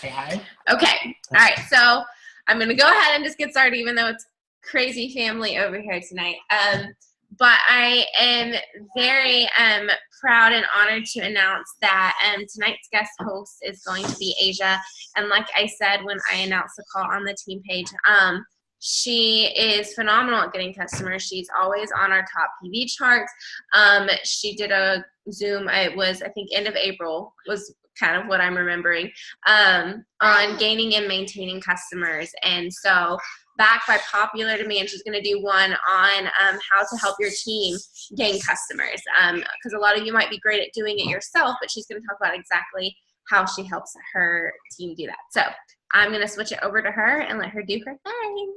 Say hi. Okay. All right. So I'm going to go ahead and just get started, even though it's crazy family over here tonight. But I am very proud and honored to announce that tonight's guest host is going to be Asia. And like I said when I announced the call on the team page, she is phenomenal at getting customers. She's always on our top PV charts. She did a Zoom, it was, I think, end of April was kind of what I'm remembering, on gaining and maintaining customers. And so backed by popular demand, she's going to do one on how to help your team gain customers. Because a lot of you might be great at doing it yourself, but she's going to talk about exactly how she helps her team do that. So I'm going to switch it over to her and let her do her thing.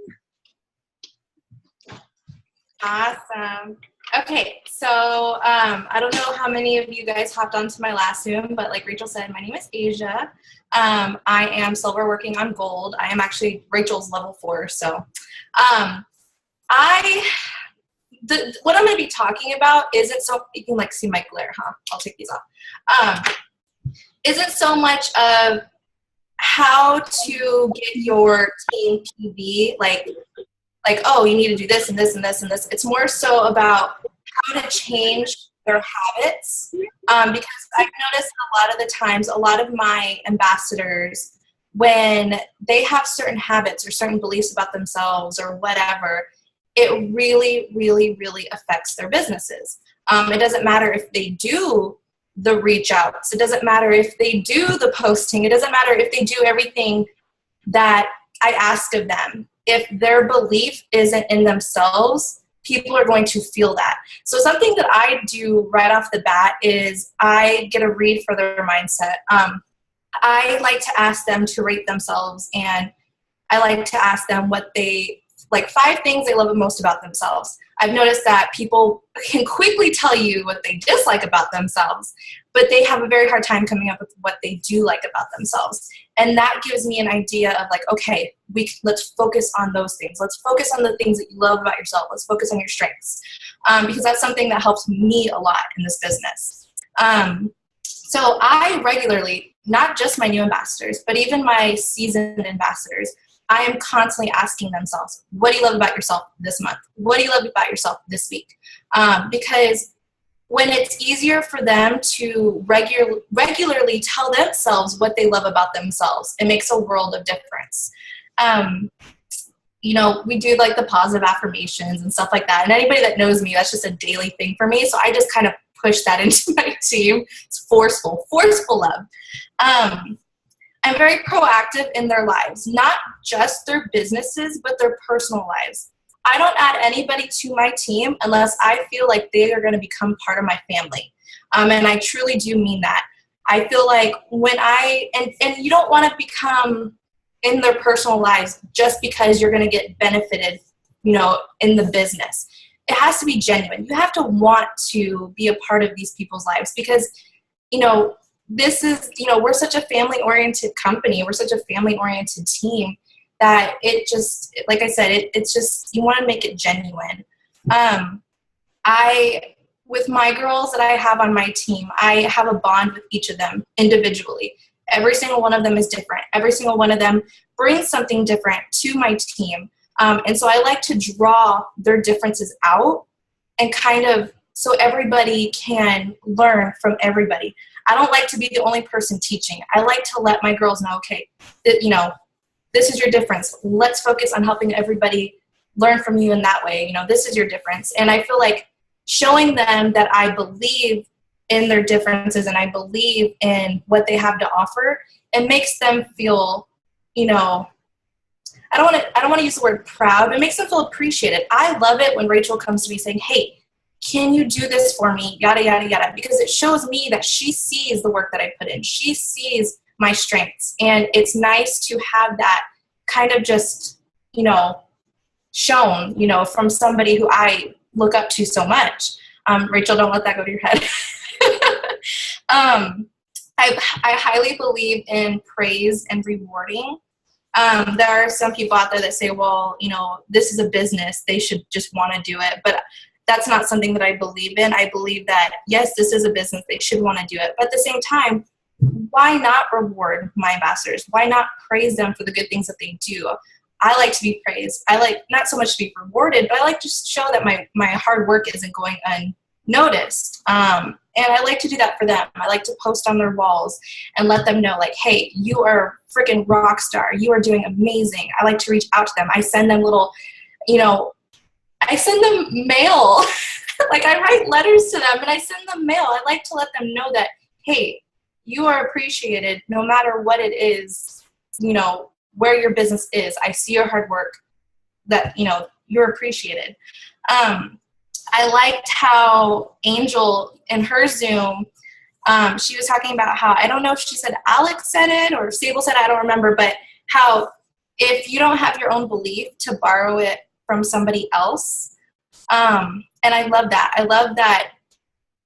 Awesome. Okay, so I don't know how many of you guys hopped onto my last Zoom, but like Rachel said, my name is Asia. I am silver working on gold. I am actually Rachel's level 4. So what I'm going to be talking about isn't so, you can like see my glare, huh? I'll take these off. Isn't so much of how to get your team PV, like, oh, you need to do this and this and this and this. It's more so about how to change their habits. Because I've noticed a lot of the times, a lot of my ambassadors, when they have certain habits or certain beliefs about themselves or whatever, it really, really, really affects their businesses. It doesn't matter if they do the reach outs. It doesn't matter if they do the posting. It doesn't matter if they do everything that I ask of them. If their belief isn't in themselves, people are going to feel that. So something that I do right off the bat is I get a read for their mindset. I like to ask them to rate themselves, and I like to ask them what they, like 5 things they love most about themselves. I've noticed that people can quickly tell you what they dislike about themselves, but they have a very hard time coming up with what they do like about themselves. And that gives me an idea of like, okay, let's focus on those things. Let's focus on the things that you love about yourself. Let's focus on your strengths, because that's something that helps me a lot in this business. So I regularly, not just my new ambassadors, but even my seasoned ambassadors, I am constantly asking themselves, what do you love about yourself this month? What do you love about yourself this week? Because when it's easier for them to regularly tell themselves what they love about themselves, it makes a world of difference. You know, we do like the positive affirmations and stuff like that. And anybody that knows me, that's just a daily thing for me. So I just kind of push that into my team. It's forceful love. I'm very proactive in their lives, not just their businesses, but their personal lives. I don't add anybody to my team unless I feel like they are going to become part of my family. And I truly do mean that. I feel like when and you don't want to become in their personal lives just because you're going to get benefited, you know, in the business. It has to be genuine. You have to want to be a part of these people's lives because, you know, this is, you know, we're such a family-oriented company. We're such a family-oriented team that it just, like I said, it's just, you want to make it genuine. With my girls that I have on my team, I have a bond with each of them individually. Every single one of them is different. Every single one of them brings something different to my team. And so I like to draw their differences out and kind of so everybody can learn from everybody. I don't like to be the only person teaching. I like to let my girls know, okay, you know, this is your difference. Let's focus on helping everybody learn from you in that way. You know, this is your difference. And I feel like showing them that I believe in their differences and I believe in what they have to offer, it makes them feel, you know, I don't want to use the word proud, but it makes them feel appreciated. I love it when Rachel comes to me saying, hey, can you do this for me? Yada, yada, yada. Because it shows me that she sees the work that I put in. She sees my strengths. And it's nice to have that kind of just, you know, shown, you know, from somebody who I look up to so much. Rachel, don't let that go to your head. I highly believe in praise and rewarding. There are some people out there that say, well, you know, this is a business. They should just want to do it. But that's not something that I believe in. I believe that, yes, this is a business. They should want to do it. But at the same time, why not reward my ambassadors? Why not praise them for the good things that they do? I like to be praised. I like not so much to be rewarded, but I like to show that my hard work isn't going unnoticed. And I like to do that for them. I like to post on their walls and let them know, like, hey, you are a freaking rock star. You are doing amazing. I like to reach out to them. I send them little, I send them mail. Like, I write letters to them and I send them mail. I like to let them know that, hey, you are appreciated no matter what it is, where your business is. I see your hard work, that, you're appreciated. I liked how Angel in her Zoom, she was talking about how, I don't know if she said Alex said it or Sable said it, I don't remember, but how if you don't have your own belief, to borrow it from somebody else. And I love that. I love that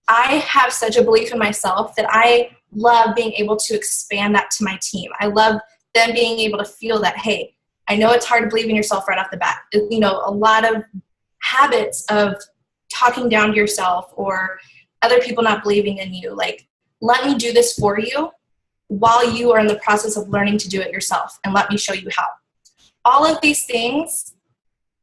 I have such a belief in myself that I love being able to expand that to my team. I love them being able to feel that, hey, I know it's hard to believe in yourself right off the bat. A lot of habits of talking down to yourself or other people not believing in you. Like, let me do this for you while you are in the process of learning to do it yourself, and let me show you how. All of these things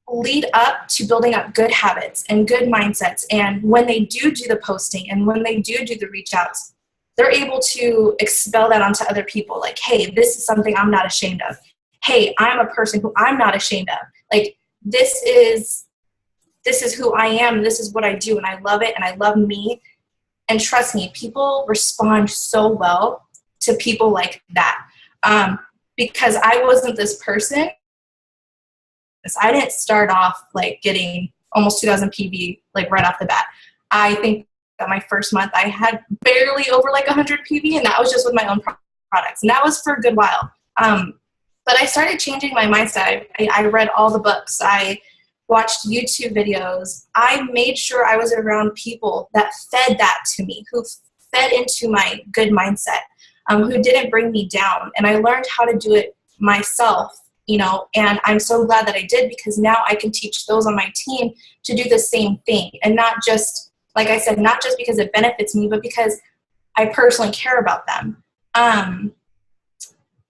lead up to building up good habits and good mindsets. And when they do the posting and when they do the reach outs, they're able to expel that onto other people. Like, hey, this is something I'm not ashamed of. Hey, I'm a person who I'm not ashamed of. Like, this is who I am. This is what I do. And I love it. And I love me. And trust me, people respond so well to people like that. Because I wasn't this person. I didn't start off like getting almost 2,000 PV like right off the bat. I think that my first month I had barely over like 100 PV, and that was just with my own products. And that was for a good while. But I started changing my mindset. I read all the books. I watched YouTube videos. I made sure I was around people that fed that to me, who fed into my good mindset, who didn't bring me down. And I learned how to do it myself, and I'm so glad that I did, because now I can teach those on my team to do the same thing. And not just, like I said, not just because it benefits me, but because I personally care about them. And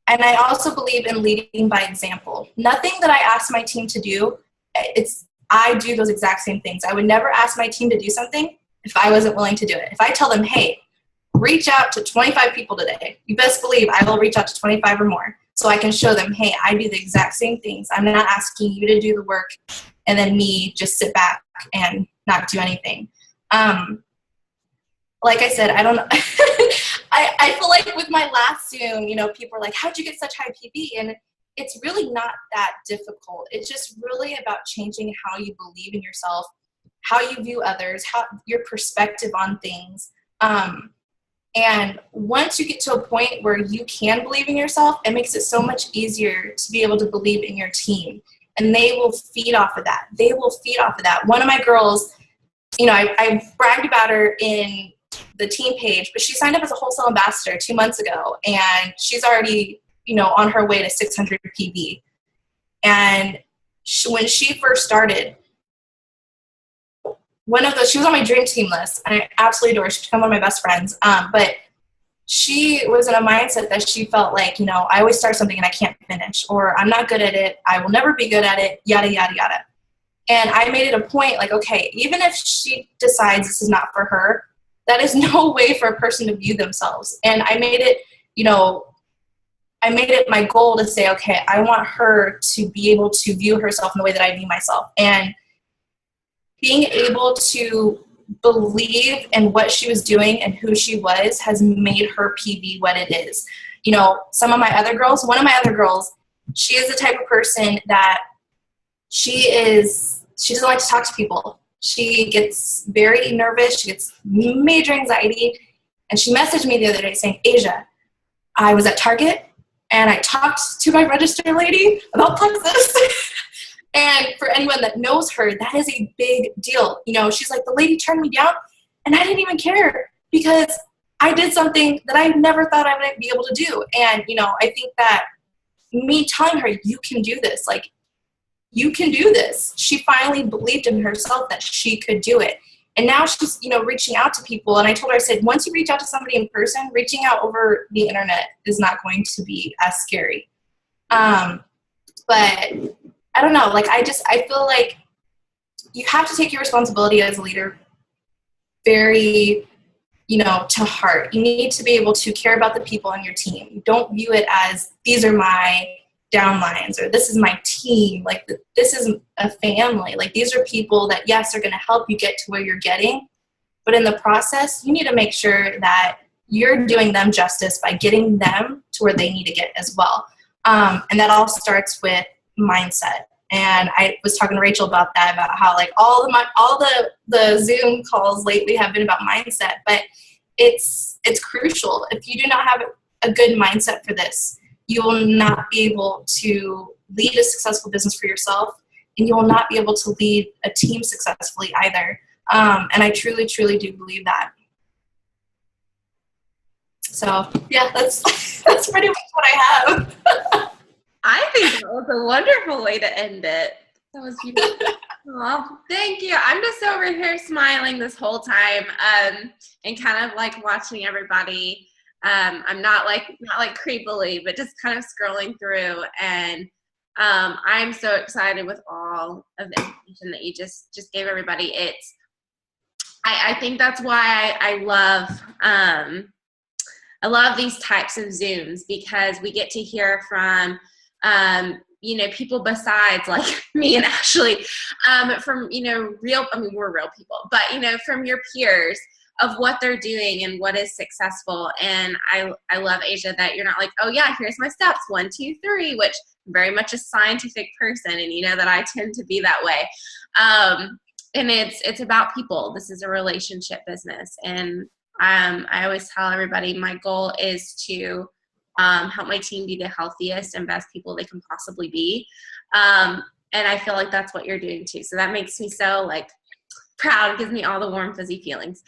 I also believe in leading by example. Nothing that I ask my team to do, I do those exact same things. I would never ask my team to do something if I wasn't willing to do it. If I tell them, hey, reach out to 25 people today, you best believe I will reach out to 25 or more, so I can show them, hey, I do the exact same things. I'm not asking you to do the work and then me just sit back and not do anything. Like I said, I don't know. I feel like with my last Zoom, people are like, how'd you get such high PV? And it's really not that difficult. It's just really about changing how you believe in yourself, how you view others, how your perspective on things. And once you get to a point where you can believe in yourself, it makes it so much easier to be able to believe in your team. And they will feed off of that. One of my girls, I bragged about her in the team page, but she signed up as a wholesale ambassador 2 months ago, and she's already, on her way to 600 PV. And when she first started, she was on my dream team list. I absolutely adore her. She's become one of my best friends. But she was in a mindset that she felt like, I always start something and I can't finish, or I'm not good at it. I will never be good at it, yada, yada, yada. And I made it a point, like, okay, even if she decides this is not for her, that is no way for a person to view themselves. And I made it, my goal to say, okay, I want her to be able to view herself in the way that I view myself. And being able to believe in what she was doing and who she was has made her PV what it is. One of my other girls, she is the type of person that she doesn't like to talk to people. She gets very nervous. She gets major anxiety. And she messaged me the other day saying, Asia, I was at Target and I talked to my register lady about Plexus. And for anyone that knows her, that is a big deal. She's like, the lady turned me down and I didn't even care because I did something that I never thought I would be able to do. And, I think that me telling her, you can do this, like, you can do this. She finally believed in herself that she could do it. And now she's, you know, reaching out to people. And I told her, I said, once you reach out to somebody in person, reaching out over the internet is not going to be as scary. But I don't know, like, I feel like you have to take your responsibility as a leader very, you know, to heart. You need to be able to care about the people on your team. Don't view it as, these are my downlines, or this is my team. Like, this is a family. Like, these are people that, yes, are going to help you get to where you're getting. But in the process, you need to make sure that you're doing them justice by getting them to where they need to get as well. And that all starts with mindset. And I was talking to Rachel about that, about how, like, all the Zoom calls lately have been about mindset, but it's crucial. If you do not have a good mindset for this, you will not be able to lead a successful business for yourself, and you will not be able to lead a team successfully either. And I truly, truly do believe that. So yeah, that's pretty much what I have. I think that was a wonderful way to end it. That was beautiful. Well, thank you. I'm just over here smiling this whole time, and kind of like watching everybody. I'm not like creepily, but just kind of scrolling through, and I'm so excited with all of the information that you just gave everybody. I think that's why I love these types of Zooms, because we get to hear from you know, people besides like me and Ashley, from, you know, we're real people, but, you know, from your peers of what they're doing and what is successful. And I love, Asia, that you're not like, oh yeah, here's my steps, 1, 2, 3, which I'm very much a scientific person, and you know that I tend to be that way. And it's about people. This is a relationship business, and I always tell everybody my goal is to help my team be the healthiest and best people they can possibly be. And I feel like that's what you're doing too. So that makes me so like proud. It gives me all the warm, fuzzy feelings.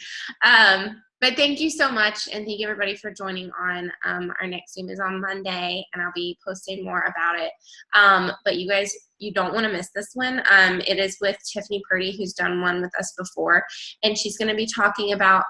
But thank you so much. And thank you everybody for joining on. Our next Zoom is on Monday, and I'll be posting more about it. But you guys, you don't want to miss this one. It is with Tiffany Purdy, who's done one with us before. And she's going to be talking about,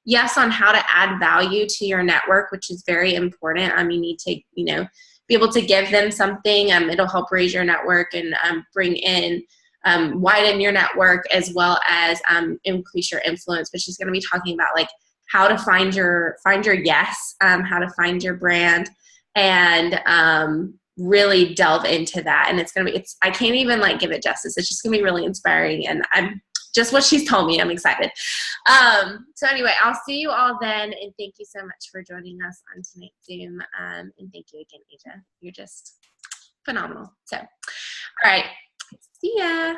yes, on how to add value to your network, which is very important. You need to, you know, be able to give them something. It'll help raise your network and bring in, widen your network, as well as increase your influence. But she's going to be talking about like how to find your yes, how to find your brand, and really delve into that. And it's going to be, I can't even like give it justice. It's just going to be really inspiring. And I'm just what she's told me. I'm excited. So anyway, I'll see you all then. And thank you so much for joining us on tonight's Zoom. And thank you again, Asia. You're just phenomenal. So, all right. See ya.